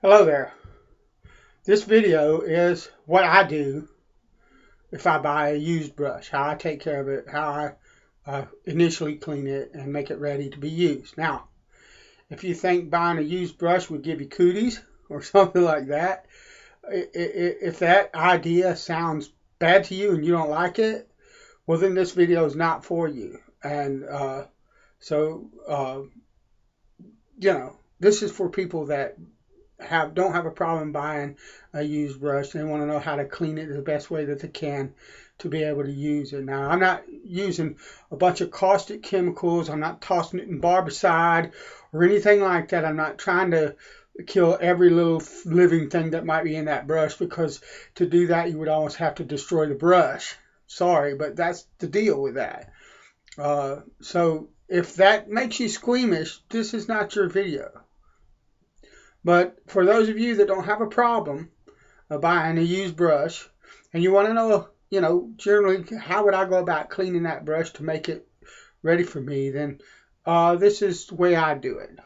Hello there. This video is what I do if I buy a used brush, how I take care of it, how I initially clean it and make it ready to be used. Now, if you think buying a used brush would give you cooties or something like that, if that idea sounds bad to you and you don't like it, well then this video is not for you. And so, this is for people that don't have a problem buying a used brush. They want to know how to clean it the best way that they can to be able to use it. Now, I'm not using a bunch of caustic chemicals. I'm not tossing it in barbicide or anything like that. I'm not trying to kill every little living thing that might be in that brush, because to do that you would almost have to destroy the brush. Sorry, but that's the deal with that. So if that makes you squeamish, this is not your video. But for those of you that don't have a problem buying a used brush and you want to know, generally how would I go about cleaning that brush to make it ready for me, then this is the way I do it.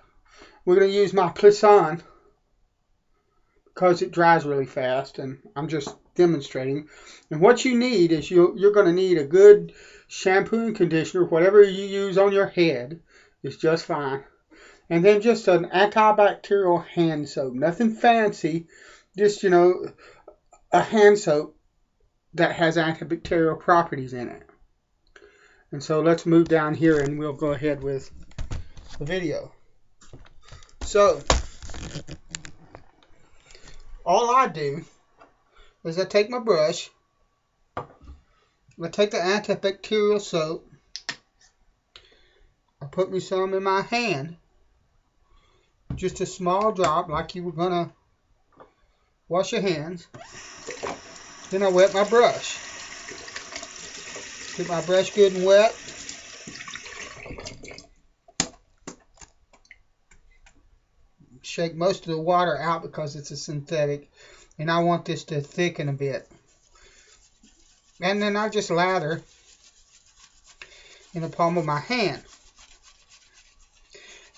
We're going to use my Plisson because it dries really fast, and I'm just demonstrating. And what you need is you're going to need a good shampoo and conditioner. Whatever you use on your head is just fine. And then just an antibacterial hand soap. Nothing fancy. Just, a hand soap that has antibacterial properties in it. And so let's move down here and we'll go ahead with the video. So, all I do is I take my brush. I take the antibacterial soap. I put me some in my hand. Just a small drop, like you were going to wash your hands. Then I wet my brush. Get my brush good and wet. Shake most of the water out because it's a synthetic. And I want this to thicken a bit. And then I just lather in the palm of my hand.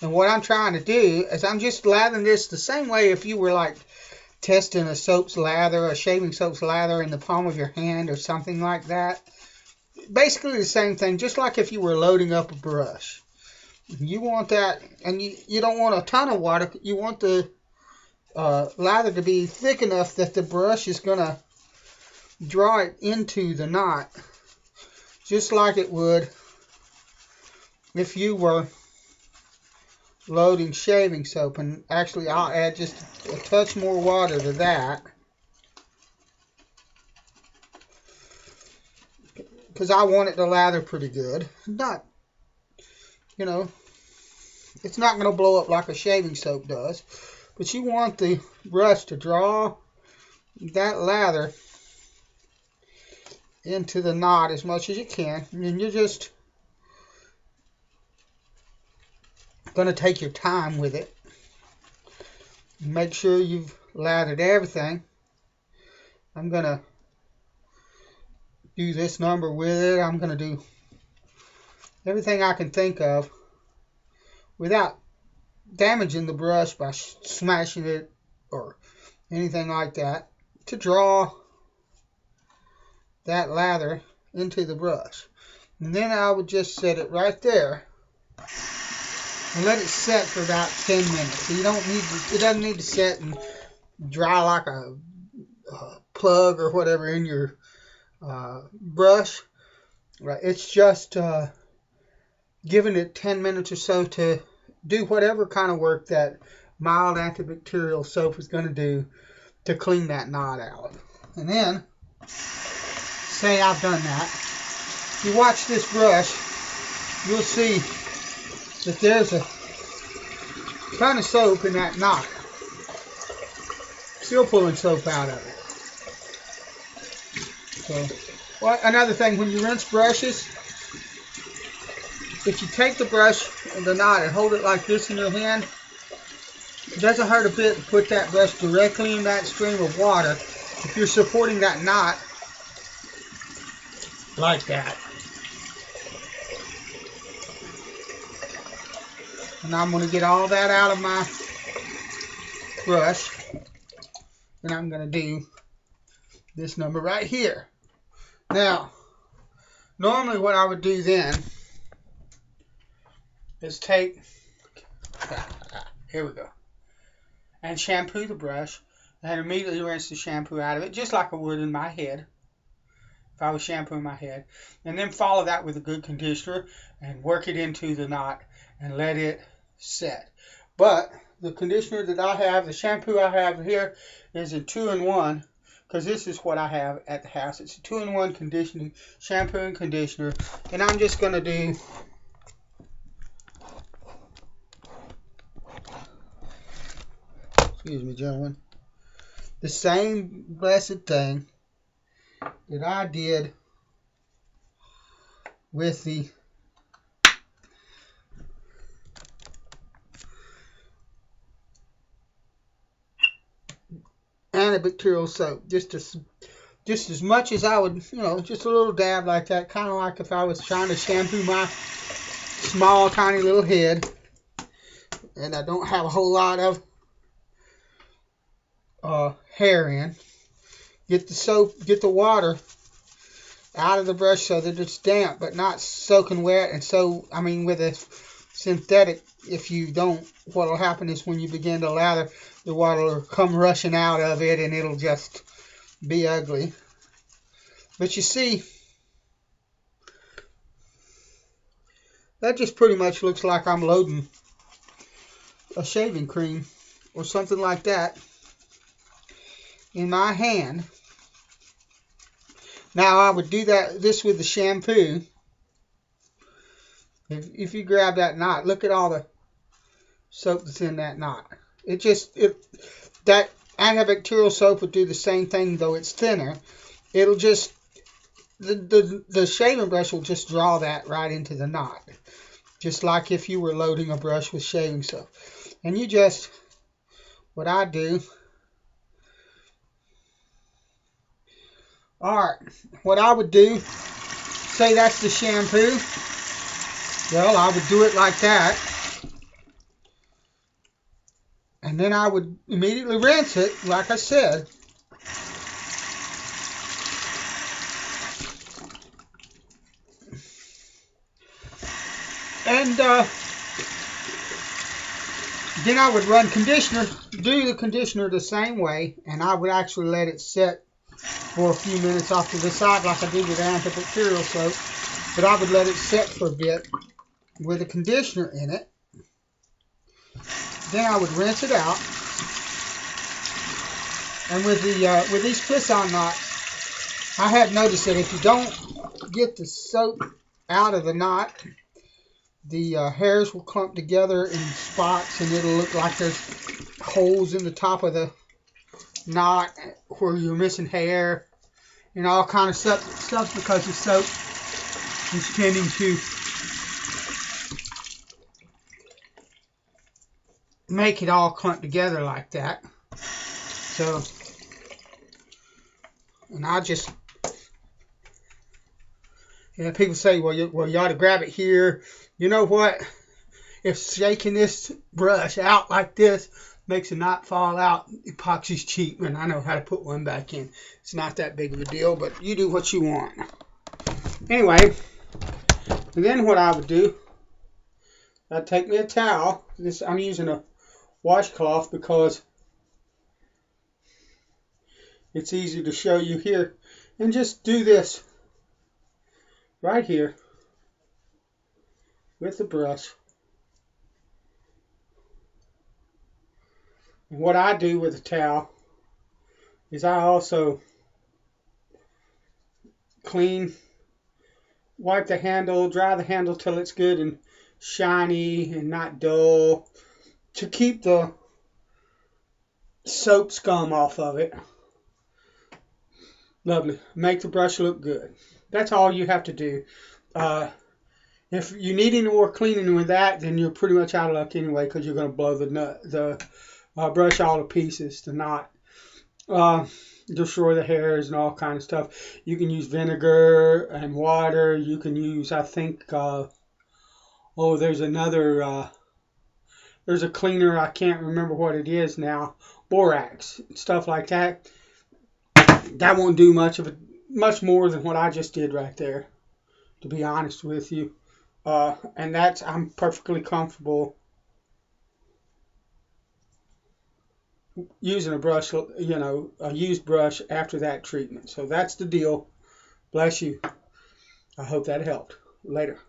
And what I'm trying to do is I'm just lathering this the same way if you were like testing a soap's lather, a shaving soap's lather in the palm of your hand or something like that. Basically the same thing, just like if you were loading up a brush. You want that, and you don't want a ton of water. You want the lather to be thick enough that the brush is going to draw it into the knot, just like it would if you were loading shaving soap. And actually I'll add just a touch more water to that because I want it to lather pretty good. Not, it's not going to blow up like a shaving soap does, but you want the brush to draw that lather into the knot as much as you can. And you're just going to take your time with it. Make sure you've lathered everything. I'm going to do this number with it. I'm going to do everything I can think of without damaging the brush by smashing it or anything like that, to draw that lather into the brush. And then I would just set it right there and let it set for about 10 minutes. You don't need to, it doesn't need to set and dry like a plug or whatever in your brush. Right? It's just giving it 10 minutes or so to do whatever kind of work that mild antibacterial soap is going to do to clean that knot out. And then, say I've done that. If you watch this brush, you'll see that there's a ton of soap in that knot. Still pulling soap out of it. So, another thing, when you rinse brushes, if you take the brush and the knot and hold it like this in your hand, it doesn't hurt a bit to put that brush directly in that stream of water if you're supporting that knot like that. And I'm going to get all that out of my brush, and I'm going to do this number right here. Now, normally what I would do then is take, here we go, and shampoo the brush, and immediately rinse the shampoo out of it, just like I would in my head, if I was shampooing my head, and then follow that with a good conditioner and work it into the knot and let it set. But the conditioner that I have, the shampoo I have here, is a 2-in-1, because this is what I have at the house. It's a 2-in-1 conditioning, shampoo and conditioner, and I'm just going to do excuse me, gentlemen, the same blessed thing that I did with the antibacterial soap. Just as much as I would, just a little dab like that, kind of like if I was trying to shampoo my small, tiny little head, and I don't have a whole lot of hair in. Get the soap, get the water out of the brush so that it's damp, but not soaking wet. And so, I mean, with a synthetic, if you don't, what will happen is when you begin to lather, the water will come rushing out of it, and it'll just be ugly. But you see, that just pretty much looks like I'm loading a shaving cream or something like that in my hand. Now I would do this with the shampoo. If you grab that knot, look at all the soap that's in that knot. That antibacterial soap would do the same thing, though it's thinner. It'll just the shaving brush will just draw that right into the knot, just like if you were loading a brush with shaving soap. And you just, what I do, alright, what I would do, say that's the shampoo, well, I would do it like that, and then I would immediately rinse it, like I said. And then I would run conditioner, do the conditioner the same way, and I would actually let it set for a few minutes off to the side like I did with antibacterial soap. But I would let it set for a bit with a conditioner in it. Then I would rinse it out. And with these twist-on knots, I have noticed that if you don't get the soap out of the knot, the hairs will clump together in spots, and it'll look like there's holes in the top of the knot where you're missing hair and all kind of stuff because the soap is tending to make it all clump together like that. So, and I just, people say, well, you ought to grab it here. You know what? If shaking this brush out like this makes a knot fall out, epoxy's cheap, and I know how to put one back in. It's not that big of a deal, but you do what you want. Anyway, and then what I would do, I'd take me a towel. I'm using a washcloth because it's easy to show you here, and just do this right here with the brush. And what I do with a towel is I also wipe the handle, dry the handle till it's good and shiny and not dull, to keep the soap scum off of it. Lovely. Make the brush look good. That's all you have to do. If you need any more cleaning with that, then you're pretty much out of luck anyway, because you're going to blow the brush all to pieces, the knot, destroy the hairs and all kind of stuff. You can use vinegar and water. You can use, I think, there's another there's a cleaner, I can't remember what it is now, borax, stuff like that. That won't do much more than what I just did right there, to be honest with you. And I'm perfectly comfortable using a brush, a used brush after that treatment. So that's the deal. Bless you. I hope that helped. Later.